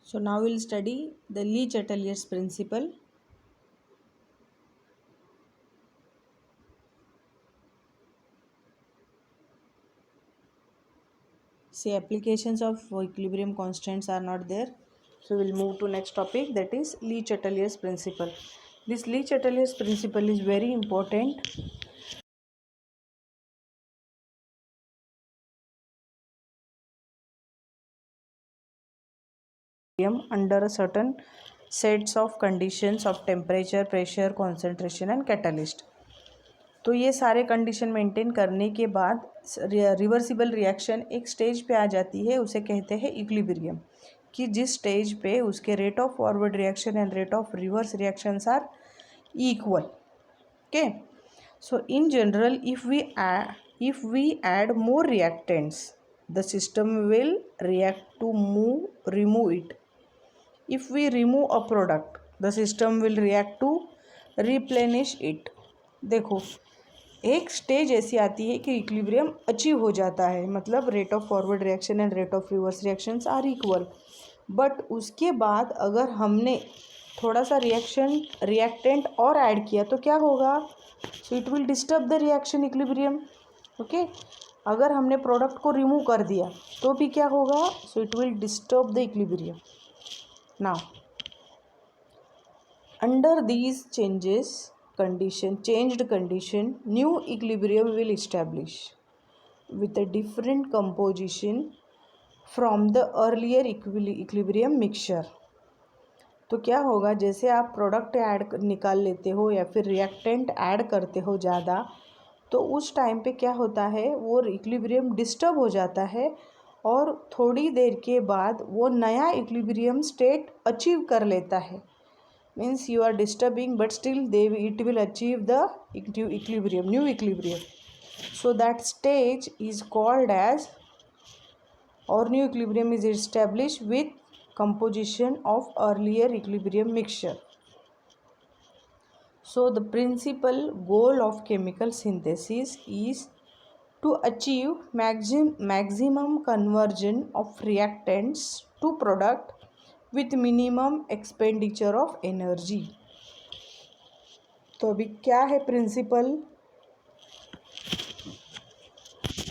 So now we'll study the Le Chatelier's principle. See, applications of equilibrium constants are not there. So we'll move to next topic, that is Le Chatelier's principle. This Le Chatelier's principle is very important under a certain sets of conditions of temperature, pressure, concentration and catalyst. तो ये सारे condition maintain करने के बाद reversible reaction एक stage पे आ जाती है, उसे कहते हैं इक्विलिब्रियम, कि जिस स्टेज पे उसके rate of forward reaction and rate of reverse reactions are equal. Okay, so in general if we add more reactants, the system will react to remove it. If we remove a product, the system will react to replenish it. देखो, एक stage ऐसी आती है कि equilibrium achieve हो जाता है, मतलब rate of forward reaction and rate of reverse reactions are equal. But उसके बाद अगर हमने थोड़ा सा रिएक्टेंट और ऐड किया तो क्या होगा? सो it will disturb the reaction equilibrium. Okay, अगर हमने प्रोडक्ट को रिमूव कर दिया तो भी क्या होगा? सो it will disturb the equilibrium. Now under these changed condition, new equilibrium will establish with a different composition from the earlier equilibrium mixture. तो क्या होगा? जैसे आप प्रोडक्ट ऐड निकाल लेते हो या फिर रिएक्टेंट ऐड करते हो ज़्यादा, तो उस टाइम पे क्या होता है, वो इक्विलिब्रियम डिस्टर्ब हो जाता है और थोड़ी देर के बाद वो नया इक्विलिब्रियम स्टेट अचीव कर लेता है. Means you are disturbing, but still it will achieve the equilibrium, new equilibrium. So that stage is called as, or new equilibrium is established with composition of earlier equilibrium mixture. So the principal goal of chemical synthesis is to achieve maximum conversion of reactants to product with minimum expenditure of energy. तो अभी क्या है principle?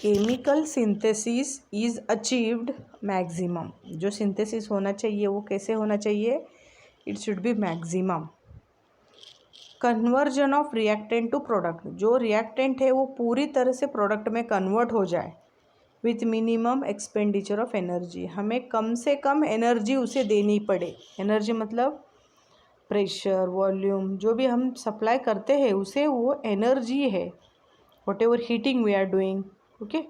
Chemical synthesis is achieved maximum. जो synthesis होना चाहिए वो कैसे होना चाहिए? It should be maximum. Conversion of reactant to product, जो रिएक्टेंट है वो पूरी तरह से प्रोडक्ट में कन्वर्ट हो जाए with minimum expenditure of energy. हमें कम से कम एनर्जी उसे देनी पड़े. एनर्जी मतलब प्रेशर, वॉल्यूम, जो भी हम सप्लाई करते हैं उसे वो एनर्जी है, whatever heating we are doing. Okay,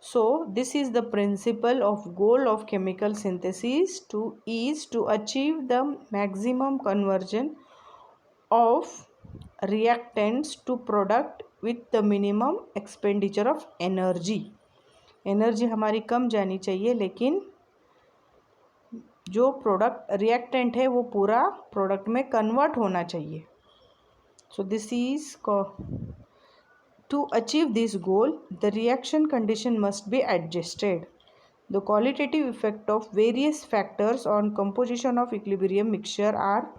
so this is the principle of goal of chemical synthesis to achieve the maximum conversion of reactants to product with the minimum expenditure of energy. Energy हमारी कम जानी चाहिए, लेकिन जो product reactant है वो पूरा product में कन्वर्ट होना चाहिए. So this is to achieve this goal the reaction condition must be adjusted. The qualitative effect of various factors on composition of equilibrium mixture are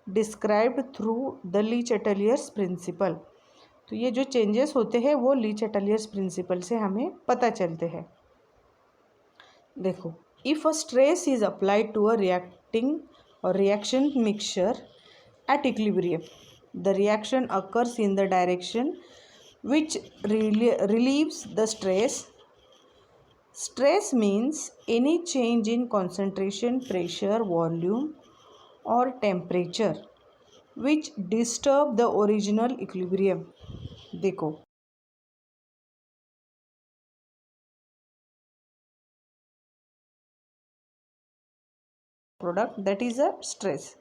described through the le Chatelier's principle. तो ये जो changes होते हैं वो ली Chatelier's principal से हमें पता चलते हैं. देखो, if a stress is applied to a reaction mixture at equilibrium, the reaction occurs in the direction which relieves the stress. Stress means any change in concentration, pressure, volume or temperature which disturb the original equilibrium. देखो, product that is a stress,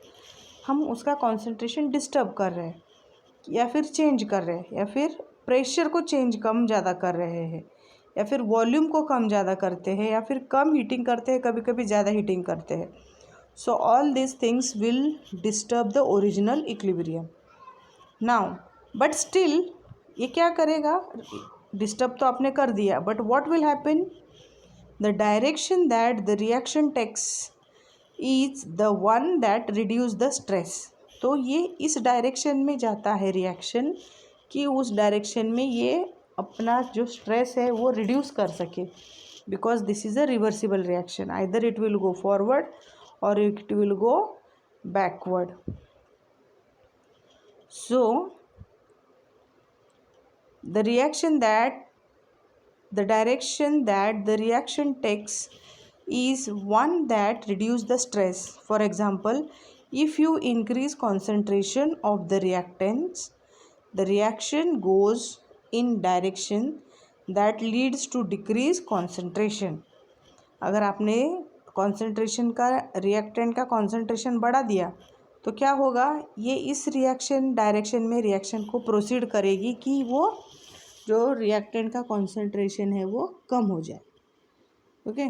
हम उसका concentration disturb कर रहे हैं या फिर change कर रहे हैं, या फिर प्रेशर को कम ज़्यादा कर रहे हैं, या फिर वॉल्यूम को कम ज़्यादा करते हैं, या फिर कम हीटिंग करते हैं, कभी कभी ज़्यादा हीटिंग करते हैं. So all this things will disturb the original equilibrium. Now but still ये क्या करेगा? डिस्टर्ब तो आपने कर दिया, but what will happen? The direction that the reaction takes is the one that reduce the stress. तो ये इस डायरेक्शन में जाता है रिएक्शन कि उस डायरेक्शन में ये अपना जो स्ट्रेस है वो रिड्यूस कर सके, because this is a reversible reaction, either it will go forward और it will go backward. So the direction that the reaction takes is one that reduces the stress. For example, if you increase concentration of the reactants, the reaction goes in direction that leads to decrease concentration. अगर आपने concentration का reactant का concentration बढ़ा दिया तो क्या होगा, ये इस रिएक्शन डायरेक्शन में रिएक्शन को प्रोसीड करेगी कि वो जो रिएक्टेंट का कॉन्सेंट्रेशन है वो कम हो जाए। ओके,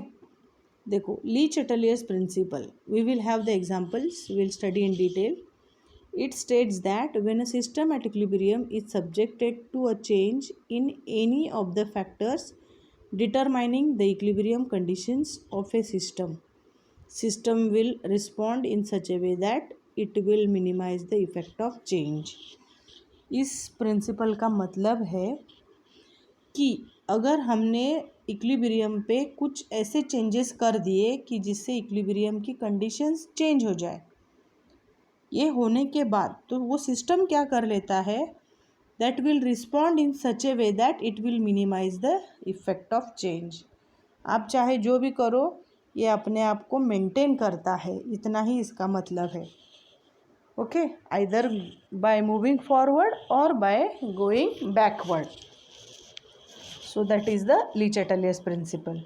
देखो le Chatelier's principle, we will have the examples, we will study in detail. It states that when a system at equilibrium is subjected to a change in any of the factors determining the equilibrium conditions of a system will respond in such a way that it will minimize the effect of change. इस principal का मतलब है कि अगर हमने equilibrium पे कुछ ऐसे चेंजेस कर दिए कि जिससे इक्विलिब्रियम की कंडीशंस चेंज हो जाए, ये होने के बाद तो वो सिस्टम क्या कर लेता है, that will respond in such a way that it will minimize the effect of change. आप चाहे जो भी करो ये अपने आप को मेंटेन करता है, इतना ही इसका मतलब है। Okay, either by moving forward और by going backward. So that is the le Chatelier's principle.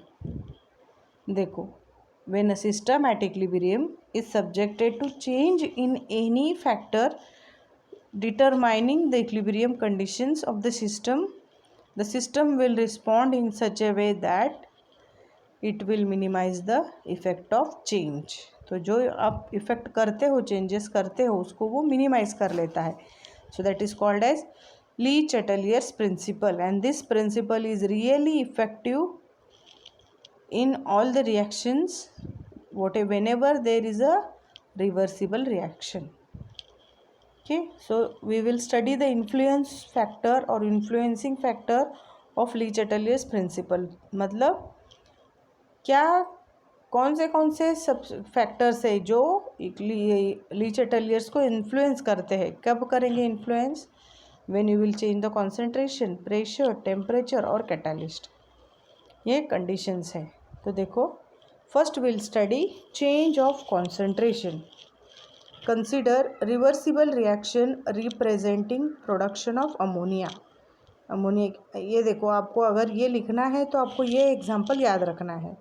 देखो, when a system at equilibrium is subjected to change in any factor determining the equilibrium conditions of the system will respond in such a way that it will minimize the effect of change. तो जो आप effect करते हो, changes करते हो, उसको वो minimise कर लेता है. So that is called as Lee Chatellier's principle, and this principle is really effective in all the reactions whenever there is a reversible reaction. Okay, so we will study the influence factor or influencing factor of Lee Chatellier's principle. मतलब क्या कौन से सब factors है जो ली चैटेलियर्स को influence करते हैं. कब करेंगे influence? When you will change the concentration, pressure, temperature और कैटालिस्ट. ये कंडीशंस है. तो देखो, first will study change of concentration. Consider reversible reaction representing production of ammonia. Ammonia, ये देखो, आपको अगर ये लिखना है तो आपको ये एग्जांपल याद रखना है.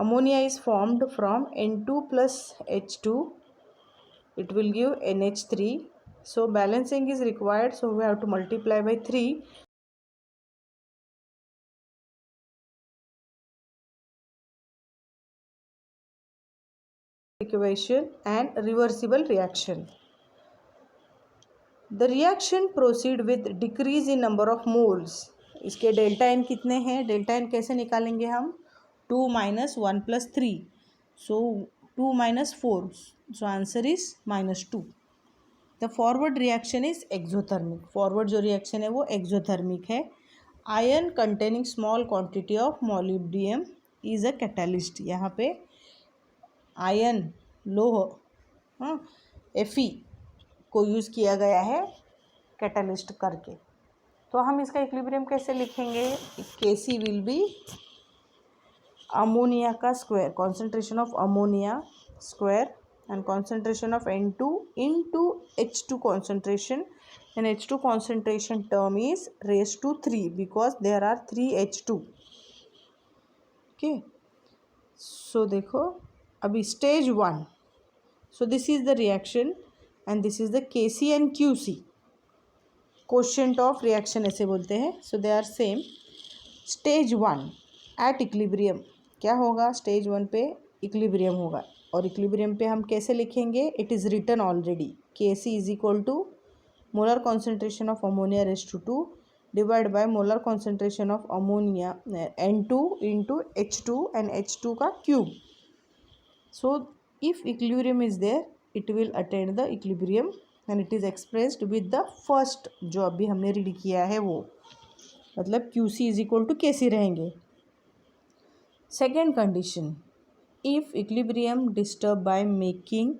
Ammonia is formed from N2 plus H2. It will give NH3. So balancing is required. So we have to multiply by 3. Equation and reversible reaction. The reaction proceed with decrease in number of moles. इसके delta N कितने हैं? Delta N कैसे निकालेंगे हम? 2 minus 1 plus 3. So 2 minus 4. So answer is -2. The forward reaction is exothermic. Forward जो reaction है वो exothermic है. Iron containing small quantity of molybdenum is a catalyst. यहाँ पे आयन लोह Fe को यूज़ किया गया है कैटलिस्ट करके. तो हम इसका इक्विलिब्रियम कैसे लिखेंगे? Kc विल बी अमोनिया का square, concentration of ammonia square, and concentration of N2 into H2 concentration, and H2 concentration term is raised to 3 because there are 3 H2. Okay, so देखो अभी stage 1. So this is the reaction and this is the Kc and Qc, quotient of reaction ऐसे बोलते हैं. So they are same. Stage 1 at equilibrium क्या होगा? Stage 1 पे equilibrium होगा. और इक्विलिब्रियम पे हम कैसे लिखेंगे? It is written already. Kc is equal to molar concentration of ammonia raise to 2 divide by molar concentration of ammonia N2 into H2 and H2 का cube. So if equilibrium is there it will attain the equilibrium and it is expressed with the first जो अभी हमने read किया है वो, मतलब QC is equal to KC रहेंगे. Second condition, if equilibrium disturb by making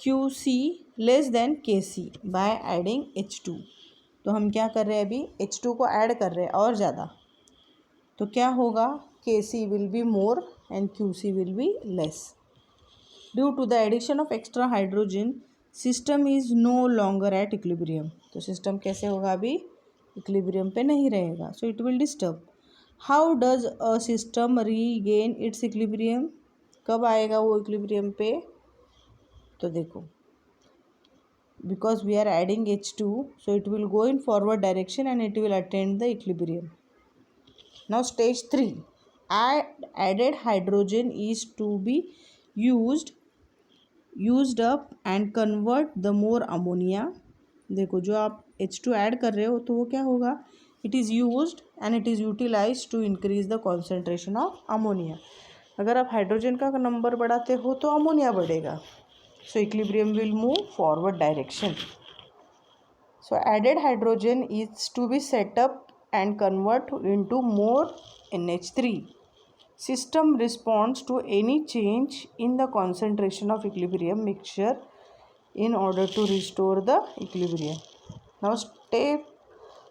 QC less than KC by adding H2. तो हम क्या कर रहे हैं अभी, H2 को ऐड कर रहे हैं और ज़्यादा, तो क्या होगा, KC will be more and QC will be less. Due to the addition of extra hydrogen system is no longer at equilibrium. तो सिस्टम कैसे होगा, अभी इक्विलिब्रियम पे नहीं रहेगा, so it will disturb. How does a system regain its equilibrium, कब आएगा वो इक्विलिब्रियम पे, तो देखो because we are adding H2 so it will go in forward direction and it will attain the equilibrium. Now stage 3, added hydrogen is to be used up and convert the more ammonia. देखो जो आप H2 add कर रहे हो तो वो क्या होगा, it is used and it is utilize to increase the concentration of ammonia. अगर आप हाइड्रोजन का नंबर बढ़ाते हो तो अमोनिया बढ़ेगा, so equilibrium will move forward direction. So added hydrogen is to be set up and convert into more NH3. System responds to any change in the concentration of equilibrium mixture in order to restore the equilibrium. Now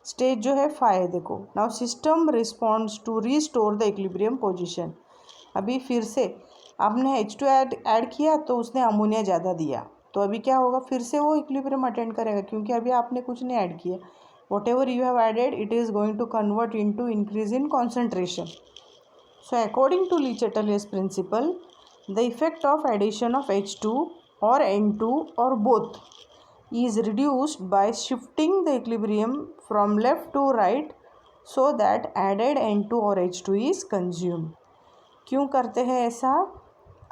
stage जो है 5 देखो, now system responds to restore the equilibrium position. अभी फिर से आपने H2 add किया तो उसने अमोनिया ज़्यादा दिया, तो अभी क्या होगा, फिर से वो इक्विलिब्रियम अटेंड करेगा क्योंकि अभी आपने कुछ नहीं ऐड किया. Whatever you have added it is going to convert into increase in concentration. So according to le Chatelier's principle the effect of addition of H2 और N2 और both is reduced by shifting the equilibrium from left to right so that added N2 और H2 is consumed. क्यों करते हैं ऐसा,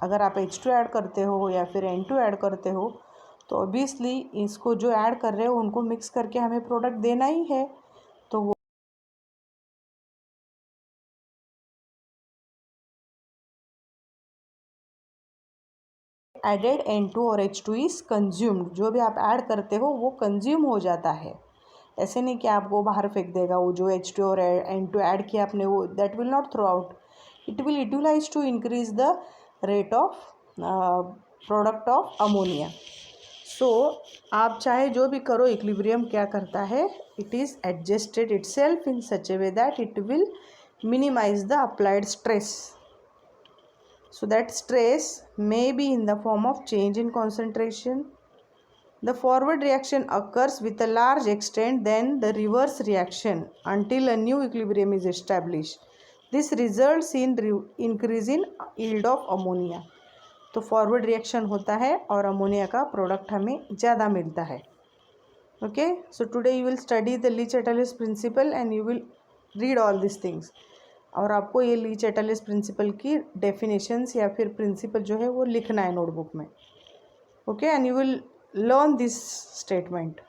अगर आप H2 add करते हो या फिर N2 ऐड करते हो तो ऑब्वियसली इसको जो ऐड कर रहे हो उनको मिक्स करके हमें प्रोडक्ट देना ही है, तो वो एडेड N2 और H2 इज़ कंज्यूम्ड. जो भी आप ऐड करते हो वो कंज्यूम हो जाता है, ऐसे नहीं कि आपको बाहर फेंक देगा. वो जो H2 और N2 ऐड किया आपने वो that will not throw out, it will utilize to increase the rate of product of ammonia. So आप चाहे जो भी करो इक्विलिब्रियम क्या करता है, it is adjusted itself in such a way that it will minimize the applied stress. So that stress may be in the form of change in concentration. The forward reaction occurs with a large extent, then the reverse reaction until a new equilibrium is established. This results in increase in yield of ammonia. तो forward reaction होता है और ammonia का product हमें ज़्यादा मिलता है. Okay, so today you will study the le Chatelier's principle and you will read all this things. और आपको ये लीच-एटलियस प्रिंसिपल की डेफिनेशंस या फिर प्रिंसिपल जो है वो लिखना है नोटबुक में. Okay, and you will learn this statement.